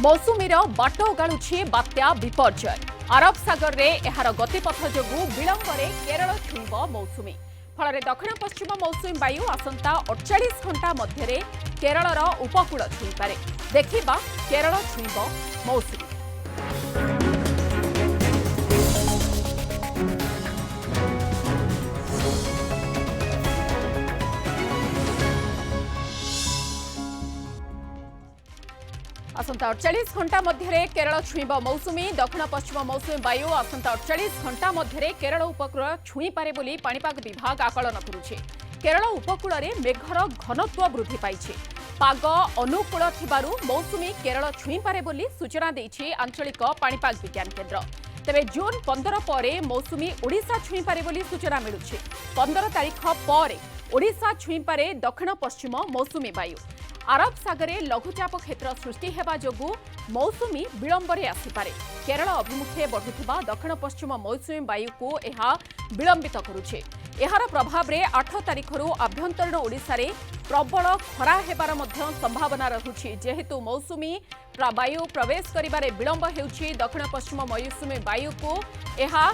मौसुमीर बाट ओगाळुछि बात्या विपर्यय। अरब सागर रे एहार गतिपथ जोगु विलंबरे केरल छुईब मौसुमी। फल दक्षिण पश्चिम मौसुमी वायु आसंता 48 घंटा मध्य केरलर उपकूल छुईपारे। देखिबा केरल छुईब मौसुमी। आसंता 48 घंटा मध्य केरल छुईब मौसुमी। दक्षिण पश्चिम मौसुमी वायु आसंता 48 घंटा मध्य केरल उपकूल छुईपारे बोली पाणीपाग विभाग आकलन करुछि। केरल उपकूल में मेघर घनत्व वृद्धि पाइछि। पाग अनुकूल थिबारु मौसुमी केरल छुईपारे बोली सूचना देइछि आंचलिक पाणीपाग विज्ञान केन्द्र। तेबे जून 15 पर मौसुमी ओडिशा छुईपारे बोली सूचना मिलुछि। 15 तारीख पर ओडिशा छुईपारे दक्षिण पश्चिम मौसुमी वायु। अरब सागरे लघुचाप क्षेत्र सृष्टि हेबा जोगु मौसुमी विलंबरे आसिपारे। केरल अभिमुखे बढ़ुथिबा दक्षिण पश्चिम मौसुमी वायु को एहा विलंबित करुछे। एहार प्रभाव रे 8 तारिखरु आभ्यंतरीण ओडिशा रे प्रबल खरा हेबार मध्य संभावना रहुछि। जेहेतु मौसुमी वायु प्रवेश करिबारे विलंब हेउछि, दक्षिण पश्चिम मौसुमी वायु को एहा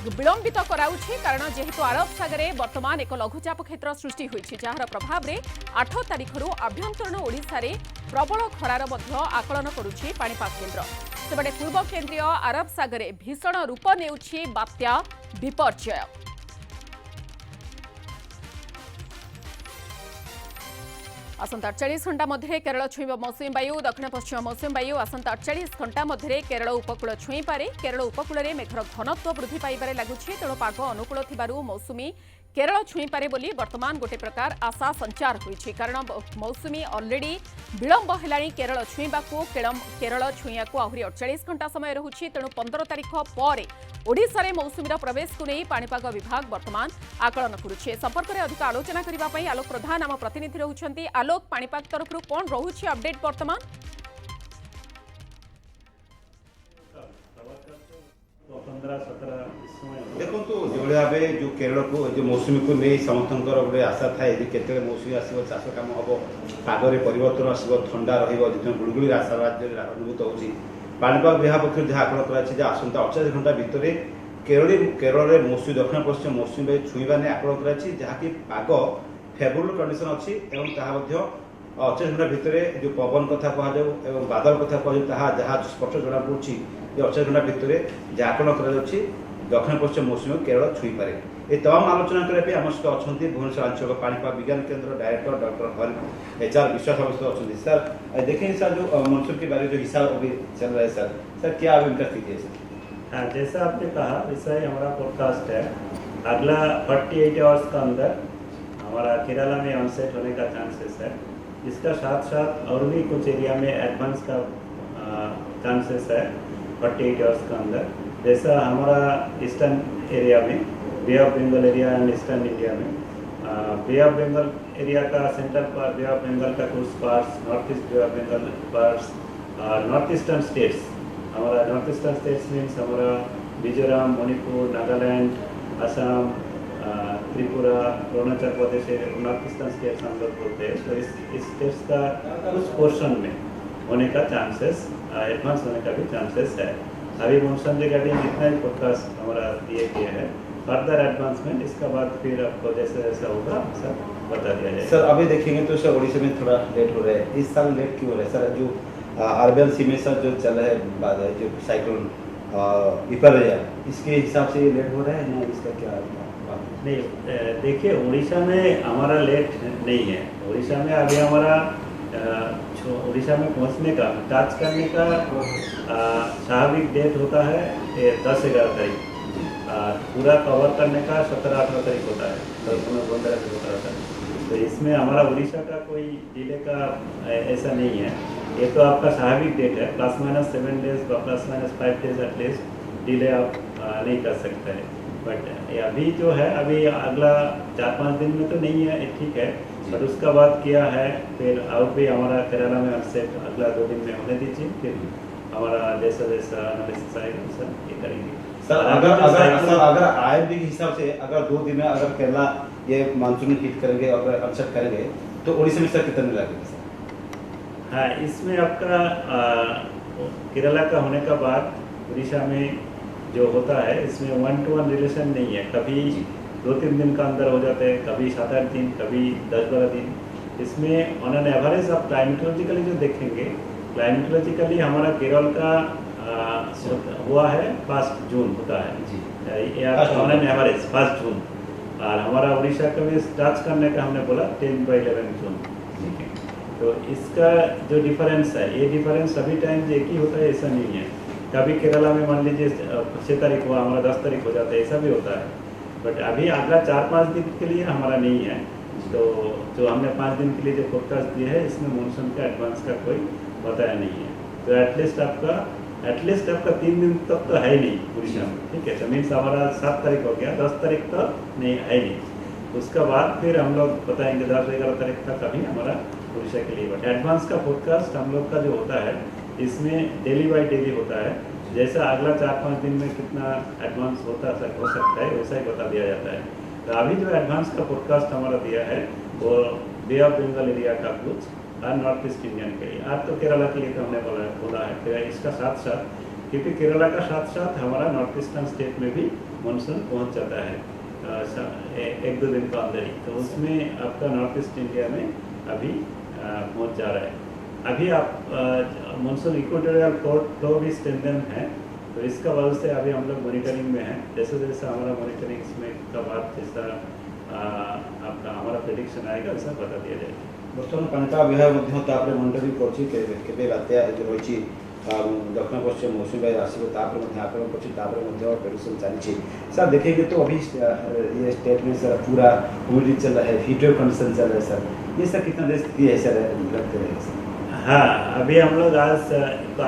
विलंबित कराउछि। कारण जेहेतु अरब सागरे वर्तमान एक लघुचाप क्षेत्र सृष्टि होइछि, जहार प्रभाव रे 8 तारिखरु आभ्यंतरीण ओडिशा रे प्रबल खरार मध्य आकलन करुछि पाणीपाग केन्द्र। सेबडे पूर्व केन्द्रीय अरब सागरे भीषण रूप नेउछि बात्या विपर्यय। आसंता 48 घंटा मध्य केरल छुईब मौसुमी वायु। दक्षिण पश्चिम मौसुमी वायु आसंता 48 घंटा मध्य केरल उपकूल छुईपारे। केरल उपकूल में मेघर घनत्व वृद्धि पाइबारे लागुछि। तेणु पाग अनुकूल थिबारु मौसुमी केरल छुईपारे बोली वर्तमान गोटे प्रकार आशा संचार होइछि। कारण मौसुमी ऑलरेडी विलंब हेलाणी केरल छुईबाकू। केरल छुईयाकू आहुरी 48 घंटा समय रहुछि। तेणु 15 तारिख पर ओडिशा रे मौसुमीर प्रवेश को नहीं पाणीपाग विभाग वर्तमान आकलन करुछि। संपर्क में अधिक आलोचना करबा पई आलोक प्रधान आम प्रतिनिधि रहुछंती। आलोक, पाणीपाग तरफ कोन रहुछि अपडेट वर्तमान? देखो जो भाव जो केरल को जो मौसुमी को नहीं समस्त गोटे आशा थाए केते मौसुमी आसो चाष कम हम पागरे परिवर्तन आसो ठंडा रुड़गुड़ी आशा राज्य अनुभूत होती। पाणीपाग विभाग पक्ष जहाँ आकलन कर आसंता 48 घंटा भितर केरल में मौसुमी दक्षिण पश्चिम मौसुमी वायु छुईबा नहीं आकलन कर जहाँकि पाग फेवरेबल कंडीशन अच्छी। 48 घंटा भितर जो पवन कथा कहु बादल कथा कहु जहाँ स्पष्ट जना पड़ी 48 घंटा भितर जहाँ आकलन कर दक्षिण पश्चिम मौसुमी केरल छुईपारे। ये तमाम आलोचना करने आम सहित अच्छा भुवनेश्वर आंचलिक पाणीपाग विज्ञान केन्द्र डायरेक्टर डॉक्टर हर HR विश्वास अच्छा सर। देखें सर जो मौसम के बारे में जो हिसाब अभी चल रहा है सर क्या अभी उनका स्थिति है सर? हाँ, जैसा आपने कहा वैसा ही हमारा फोरकास्ट है। अगला 48 आवर्स का अंदर हमारा केरला में ऑनसेट होने का चांसेस है। इसका साथ साथ और भी कुछ एरिया में एडवांस का चांसेस है 48 आवर्स का अंदर। जैसा हमारा ईस्टर्न एरिया में bay of Bengal area and eastern India में बे ऑफ बंगाल एरिया का सेंटर पर बे ऑफ बंगाल का कुछ parts, north east bay of Bengal parts, north eastern states. हमारा नॉर्थ ईस्टर्न स्टेट्स मीन्स हमारा Mizoram, Manipur, Nagaland, Assam, Tripura, Arunachal Pradesh, north eastern states हम लोग बोलते हैं। तो इस स्टेट्स का कुछ पोर्शन में होने का चांसेस, एडवांस होने का भी चांसेस है। अभी मौसम रिगार्डिंग जितना ही फोरकास्ट हमारा दिए गए हैं, फर्दर एडवांसमेंट इसका बाद फिर आपको जैसे जैसा होगा सर बता दिया जाएगा। सर अभी देखेंगे तो सर ओडिशा में थोड़ा लेट हो रहा है। इस साल लेट क्यों हो रहा है सर? जो अरबियन सी में सर जो चल रहा है बाद जो साइक्लोन विपर्यय, इसके हिसाब से ये लेट हो रहा है ना? इसका क्या नहीं, देखिए उड़ीसा में हमारा लेट नहीं है। उड़ीसा में अभी हमारा उड़ीसा में पहुंचने का, टच करने का स्वाभाविक डेट होता है 10-11 तारीख। पूरा कवर करने का 17-18 तारीख होता है, 10-15 से होता है। तो इसमें हमारा उड़ीसा का कोई डिले का ऐसा नहीं है। ये तो आपका स्वाभाविक डेट है, ±7 डेज ±5 डेज एटलीस्ट डिले आप नहीं कर सकते हैं। बट अभी जो है अभी अगला 4-5 दिन में तो नहीं है, ठीक है। बट उसका बाद किया है फिर और भी हमारा केरला में अपसेट अगला 2 दिन में होने दीजिए, फिर हमारा जैसा एनालिसिस आएगा सर ये करेंगे। सर अगर आईएमडी के हिसाब से अगर 2 दिन में अगर केरला ये मानसून हिट करेंगे और अपसेट करेंगे तो उड़ीसा में सर कितने लगेंगे सर? हाँ, इसमें आपका केरला का होने का बाद उड़ीसा में जो होता है इसमें 1-to-1 रिलेशन नहीं है, कभी 2-3 दिन का अंदर हो जाता है, कभी 7-8 दिन, कभी 10-12 दिन। इसमें ऑन एन एवरेज आप क्लाइमेटोलॉजिकली जो देखेंगे, क्लाइमेटोलॉजिकली हमारा केरल का हुआ है 1 जून होता है, ये ऑन एन एवरेज 1 जून, और हमारा उड़ीसा का भी स्टार्ट करने का हमने बोला 10/11 जून, ठीक है। तो इसका जो डिफरेंस है, ये डिफरेंस सभी टाइम एक ही होता है ऐसा नहीं है। कभी केरला में मान लीजिए 6 तारीख हुआ, हमारा 10 तारीख हो जाता है, ऐसा भी होता है। बट अभी अगला 4-5 दिन के लिए हमारा नहीं है। तो जो हमने 5 दिन के लिए जो फोरकास्ट दिया है, इसमें मानसून का एडवांस का कोई बताया नहीं है। तो एटलीस्ट आपका 3 दिन तक तो है ही नहीं उड़ीसा में, ठीक है। मीन्स हमारा 7 तारीख हो गया, 10 तारीख तक नहीं है नहीं। उसका बाद फिर हम लोग बताएंगे 10-11 तारीख तक अभी हमारा उड़ीसा के लिए। बट एडवांस का फोरकास्ट हम लोग का जो होता है, इसमें डेली बाई डेली होता है। जैसा अगला 4-5 दिन में कितना एडवांस हो सकता है, वैसा ही बता दिया जाता है। तो अभी जो एडवांस का फोरकास्ट हमारा दिया है, वो बे ऑफ बंगाल एरिया का कुछ और नॉर्थ ईस्ट इंडियन के लिए, आज तो केरला के लिए तो हमने बोला है। फिर इसका साथ साथ, क्योंकि केरला का साथ साथ हमारा नॉर्थ ईस्टर्न स्टेट में भी मानसून पहुंच जाता है 1-2 दिन का अंदर ही। तो उसमें आपका नॉर्थ ईस्ट इंडिया में अभी पहुंच जा रहा है। अभी आप मानसून इक्वेटोरियल फ्लो भी स्ट्रेंथन है, तो इसका वजह से अभी हम लोग मॉनिटरिंग में हैं। जैसे जैसे हमारा मॉनिटरिंग में का बाद जैसा आपका हमारा प्रेडिक्शन आएगा, वैसा बता दिया जाएगा। ବର୍ତ୍ତମାନ ପାଣିପାଗ ବିଭାଗ ମଧ୍ୟ ତାପରେ ମନିଟରିଂ କରୁଛି କେବେ ବାତ୍ୟା ଯେଉଁ ରହିଛି दक्षिण पश्चिम मौसमी बायु ଆସିବ ତାପରେ ମଧ୍ୟ आकलन କରୁଛି, ତାପରେ ମଧ୍ୟ प्रेडिक्शन ଚାଲିଛି। सर देखेंगे तो अभी ये स्टेट में सर पूरा ह्यूमिडिटी चल रहा है, हीट वेव कंडीशन चल रहा है सर, ये सब कितना देर स्थिति है सर लगते रहे सर? हाँ, अभी हम लोग आज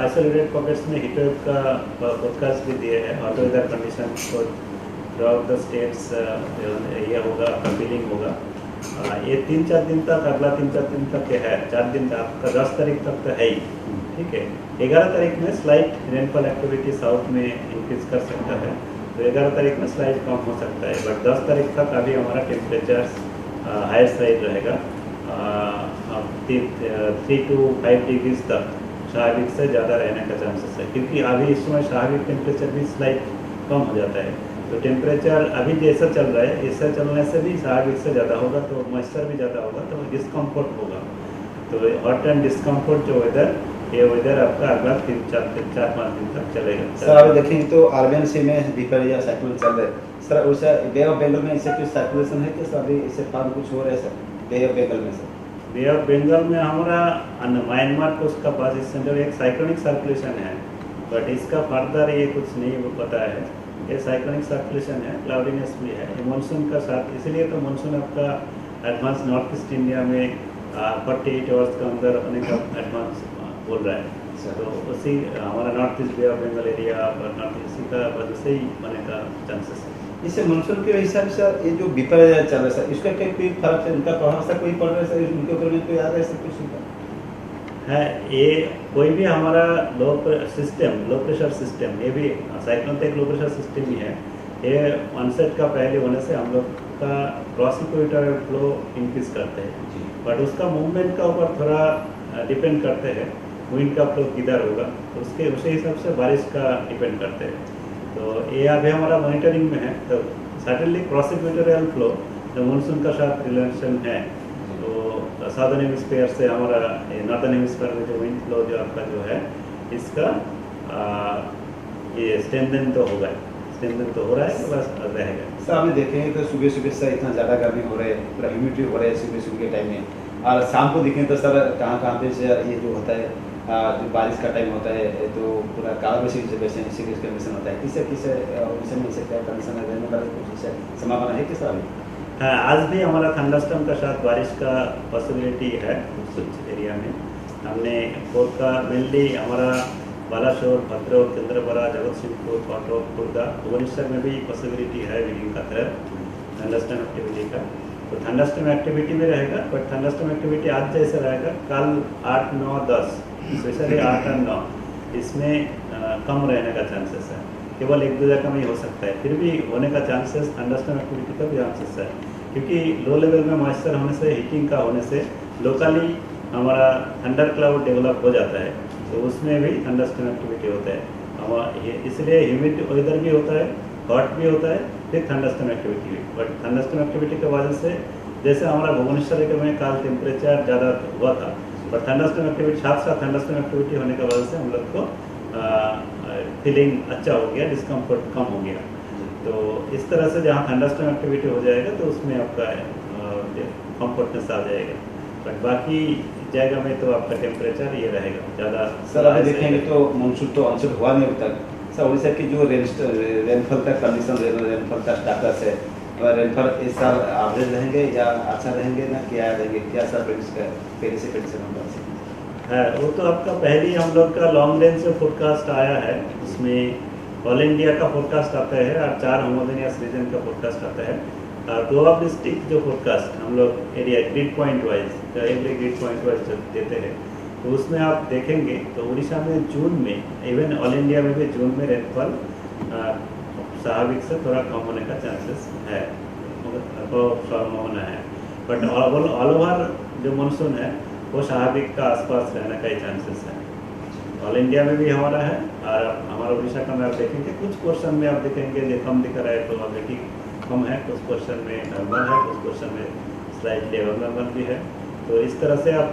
आइसोलेटेड पॉकेट्स में हीट वेव का फोरकास्ट भी दिए हैं। हॉट वेदर कंडीशन को थ्रू आउट द स्टेट्स ये होगा, आपका फीलिंग होगा। ये 3-4 दिन तक, अगला 3-4 दिन तक है, 4 दिन तक आपका 10 तारीख तक तो है ही, ठीक है। 11 तारीख में स्लाइट रेनफॉल एक्टिविटी साउथ में इंक्रीज कर सकता है, तो 11 तारीख में स्लाइट कम हो सकता है। बट 10 तारीख तक अभी हमारा टेम्परेचर हायर साइड रहेगा, 3 to 5 डिग्रीज तक स्वाभाविक से ज़्यादा रहने का चांसेस है, क्योंकि अभी इस समय स्वाभाविक टेम्परेचर भी स्लाइट कम हो जाता है। तो टेम्परेचर अभी जैसा चल रहा है, ऐसा चलने से भी स्वाभाविक से ज़्यादा होगा, तो मॉइस्चर भी ज़्यादा होगा, तो डिस्कम्फर्ट होगा। तो हॉट एंड डिस्कम्फर्ट जो वेदर, ये वेदर आपका अगला 4-5 दिन तक चलेगा। सर अभी देखेंगे तो अरबियन सी में बिपरीत साइक्लोन चल रहा है सर, वैसा बे ऑफ बंगाल में इससे कुछ सर्कुलेशन है कि सर अभी इससे फार्म कुछ हो रहा है सर बे ऑफ बंगाल में? सर बे ऑफ बंगाल में हमारा म्यांमार को उसका पास इस सेंटर एक साइक्लोनिक सर्कुलेशन है, बट इसका फर्दर ये कुछ नहीं पता है। ये साइक्लोनिक सर्कुलेशन है, क्लाउडीनेस भी है, ये मानसून का साथ, इसलिए तो मानसून आपका एडवांस नॉर्थ ईस्ट इंडिया में 48 आवर्स के अंदर होने का एडवांस बोल रहा है। तो उसी हमारा north east bay of Bengal area और नॉर्थ ईस्ट का वजह से ही होने का चांसेस है। इससे मानसून के हिसाब से ये जो विपरीत चल रहा है सर, इसका क्या कोई फर्क है, इनका प्रभाव सर कोई पड़ रहा है सर, उनके ऊपर में कोई आ रहा है सर कुछ है? ये कोई भी हमारा लो प्रेशर सिस्टम, ये भी साइक्लोन तो एक लो प्रेशर सिस्टम ही है। ये ऑनसेट का पहले होने से हम लोग का क्रॉस इक्वेटोरियल फ्लो इंक्रीज करते हैं, बट उसका मूवमेंट का ऊपर थोड़ा डिपेंड करते हैं, विंड का फ्लो किधर होगा, तो उसके उसी हिसाब से बारिश का डिपेंड करते हैं। तो ये अभी हमारा मॉनिटरिंग में है। तो सडनली क्रॉस इक्वेटोरियल फ्लो जो मानसून का साथ रिलेशन है, तो साउदर्न हेमिस्फीयर से हमारा नॉर्थर्न हेमिस्फीयर में जो विंड फ्लो जो आपका जो है, इसका ये स्ट्रेंथन तो होगा, स्ट्रेंथन तो हो रहा है, बस रहेगा। सर हमें देखेंगे तो सुबह सुबह से इतना ज़्यादा गर्मी हो रहा है, पूरा ह्यूमिडिटी हो रहा है सुबह सुबह के टाइम में, और शाम को देखें तो सर कहाँ कहाँ पे से ये जो होता है जो बारिश का टाइम होता है, तो पूरा काला वैसे कंडीशन होता है, किसे में क्या कंडीशन रहने वाला कुछ संभावना है कि सर? हाँ, आज भी हमारा थंडरस्टॉर्म का साथ बारिश का पॉसिबिलिटी है कुछ एरिया में। हमने फोर का मेनली हमारा बालासोर, भद्रक, केंद्रपड़ा, जगतसिंहपुर, कटक, खुर्दा, भुवनेश्वर में भी पॉसिबिलिटी है बिगिनिंग का तरफ थंडरस्टॉर्म एक्टिविटी का। तो थंडरस्टॉर्म एक्टिविटी में रहेगा, बट थंडरस्टॉर्म एक्टिविटी आज जैसे रहेगा, कल 8, 9, 10 स्पेशली 8 और 9 इसमें कम रहने का चांसेस है, केवल 1-2 जगह में ही हो सकता है। फिर भी होने का चांसेस थंडरस्टॉर्म एक्टिविटी का भी चांसेस है, क्योंकि लो लेवल में मॉइस्चर होने से, हीटिंग का होने से लोकली हमारा थंडर क्लाउड डेवलप हो जाता है। तो उसमें भी थंडरस्टॉर्म एक्टिविटी होता है। इसलिए ह्यूमिड वेदर भी होता है, हॉट भी होता है, फिर थंडरस्टॉर्म एक्टिविटी भी। बट थंडरस्टॉर्म एक्टिविटी की वजह से जैसे हमारा भुवनेश्वर में कल टेम्परेचर ज़्यादा हुआ था, पर थंडरस्टॉर्म एक्टिविटी साथ साथ थंडरस्टॉर्म एक्टिविटी होने की वजह से हम लोग को फीलिंग अच्छा हो गया, डिस्कम्फर्ट कम हो गया। तो इस तरह से जहाँ थंडरस्टॉर्म एक्टिविटी हो जाएगा तो उसमें आपका कम्फर्टनेस आ जाएगा। बट बाकी जगह में तो आपका टेम्परेचर ये रहेगा ज़्यादा। सर अभी देखेंगे तो मानसून तो अंशुल हुआ नहीं अभी तक। सर उड़ीसा की जो रेनफॉल का कंडीशन, रेनफॉल का स्टेटस है, रेनफॉल इस साल एवरेज रहेंगे या अच्छा रहेंगे ना क्या रहेंगे, क्या सर पहले से प्रेडिक्शन होगा है? वो तो आपका पहले हम लोग का लॉन्ग रेंज से फोरकास्ट आया है, उसमें ऑल इंडिया का फोरकास्ट आता है और 4 होमोजेनियस रीजन का फोरकास्ट आता है और प्रोबेबिलिस्टिक जो फोरकास्ट हम लोग area grid point wise every grid point wise देते हैं। तो उसमें आप देखेंगे तो उड़ीसा में जून में, इवन ऑल इंडिया में भी जून में रेनफॉल स्वाभाविक से थोड़ा कम होने का चांसेस है, संभावना है। बट ऑल ओवर जो मानसून है वो स्वाभाविक का आसपास रहने का ही चांसेस है। ऑल इंडिया में भी हमारा है और हमारा उड़ीसा का में आप देखेंगे कुछ पोर्शन में आप देखेंगे जो कम दिख रहा है तो ऑलरेडी कम है, कुछ पोर्शन में नॉर्मल है, कुछ पोर्शन में स्लाइटली अबनॉर्मल भी है। तो इस तरह से आप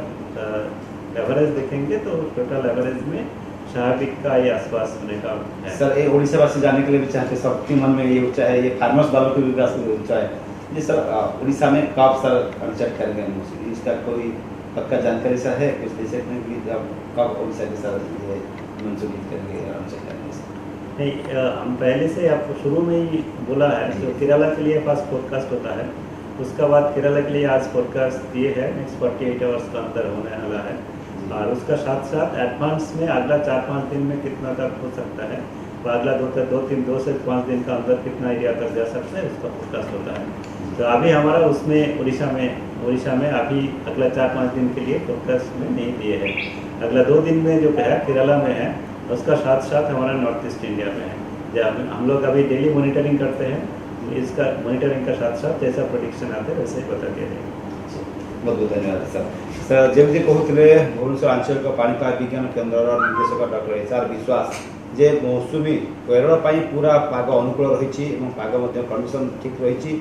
एवरेज देखेंगे तो टोटल एवरेज में स्वाभाविक का ये आसपास होने का है। सर ये उड़ीसा वासी जानने के लिए भी चाहते, सबके मन में ये ऊंचा है, ये फार्मर्स वालों के विकास में ऊंचा है ये सर उड़ीसा में कब सर कंसल्ट करेंगे, इसका कोई पक्का जानकारी सर है कुछ दे सकते हैं कि जब कब उड़ीसा के सर ये मंजूरी करेंगे कंसल्ट करेंगे? नहीं, हम पहले से आपको शुरू में ही बोला है जो केरला के लिए फर्स्ट फोरकास्ट होता है, उसका बाद केरला के लिए आज फोरकास्ट दिए है, नेक्स्ट 48 आवर्स का अंदर होने वाला है और उसका साथ साथ एडवांस में अगला 4-5 दिन में कितना तक हो सकता है और अगला 2 से 5 दिन का अंदर कितना एरिया तक जा सकता है उसका फोरकास्ट होता है। तो अभी हमारा उसमें उड़ीसा में अभी अगला 4-5 दिन के लिए फोरकास्ट में नहीं दिए हैं। अगला 2 दिन में जो है केरला में है, उसका साथ साथ हमारा नॉर्थ ईस्ट इंडिया में है। जब हम लोग अभी डेली मॉनिटरिंग करते हैं, इसका मॉनिटरिंग का साथ साथ जैसा प्रेडिक्शन आते हैं वैसे ही बता दिया जाएगा। बहुत बहुत धन्यवाद सर। सर जमी कहते भुवनेश्वर आंचलिक पाणीपाग विज्ञान केन्द्र निर्देशक डॉक्टर एच.आर. विश्वास जे मौसुमी केरल पर पूरा पाग अनुकूल रही, पाग कंडीशन ठीक रही,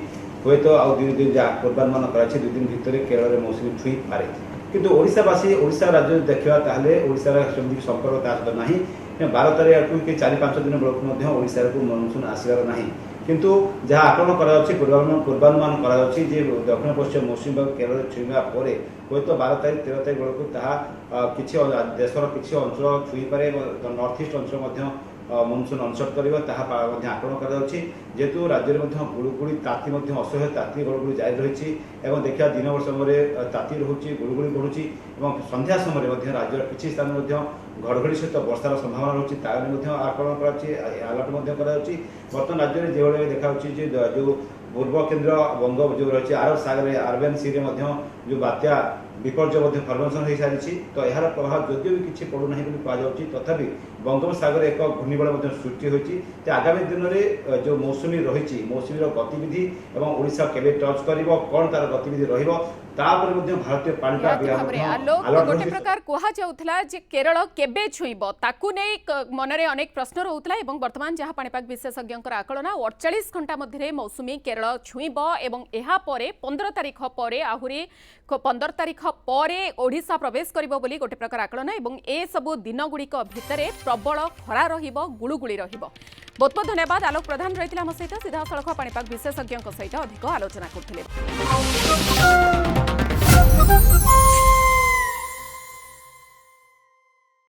हे तो आउ 2 दिन जहाँ पूर्वानुमान कर 2 दिन भितर केरल में मौसुमी छुई पारे, किंतु ओडिशावासी ओडिशा राज्य देखा ताहले ओडिशार सेमती संपर्क ता सहित नहीं। 12 तारीख कि 4-5 दिन बेलू ओडिशा को मानसून आसबार नहीं, किंतु जहाँ आकलन पूर्वानुमान कर दक्षिण पश्चिम मौसुमी बायु केरल छुईवा पर हे तो 12 तारीख 13 तारीख बेलू किसी देशर किसी अंचल छुई पारे, नॉर्थ ईस्ट अंचल मानसून अनसर्ट कर आकलन करेतु राज्य में गुड़गुड़ी ताती असह्य ताती गुड़गुड़ी जारी रही है। देखा दिन समय ताती रोचे गुड़गुड़ी बढ़ुची संध्या समय राज्य किसी स्थान में घड़घड़ी सहित वर्षार संभावना रही आकलन करलर्ट बर्तमान राज्य में जो देखा जो पूर्व केन्द्र बंग जो रही अरब सागर आरबियन सी जो बात्या विपर्य फर्मेसन हो सारी, तो यार प्रभाव जदिव भी किसी पड़ूना कहुच्छी तथापि बंगोपसागर एक घूर्णिबल सृष्टि होती। आगामी दिन में जो मौसुमी रही मौसुमीर गतिविधि और ओडिशा केबे टच कर कौन तार गतिविधि भारतीय पाणीपाग गोटे प्रकार कहुला केरल केबे छुईब ताकू नहीं मनरे अनेक प्रश्न रोला और वर्तमान जहाँ पाणीपाग विशेषज्ञ आकलन 48 घंटा मध्य मौसुमी केरल छुईब और यह 15 तारीख पर आहुरी 15 तारीख पर ओडिशा प्रवेश करिबो बोली गोटे प्रकार आकलन और ए सबु दिन गुड़िक भितर प्रबल खरा रहिबो गुळुगुळी रहिबो। बहुत बहुत धन्यवाद। आलोक प्रधान रही आम सहित सीधा सड़क पाणीपाग विशेषज्ञ सहित अधिक आलोचना करथिले।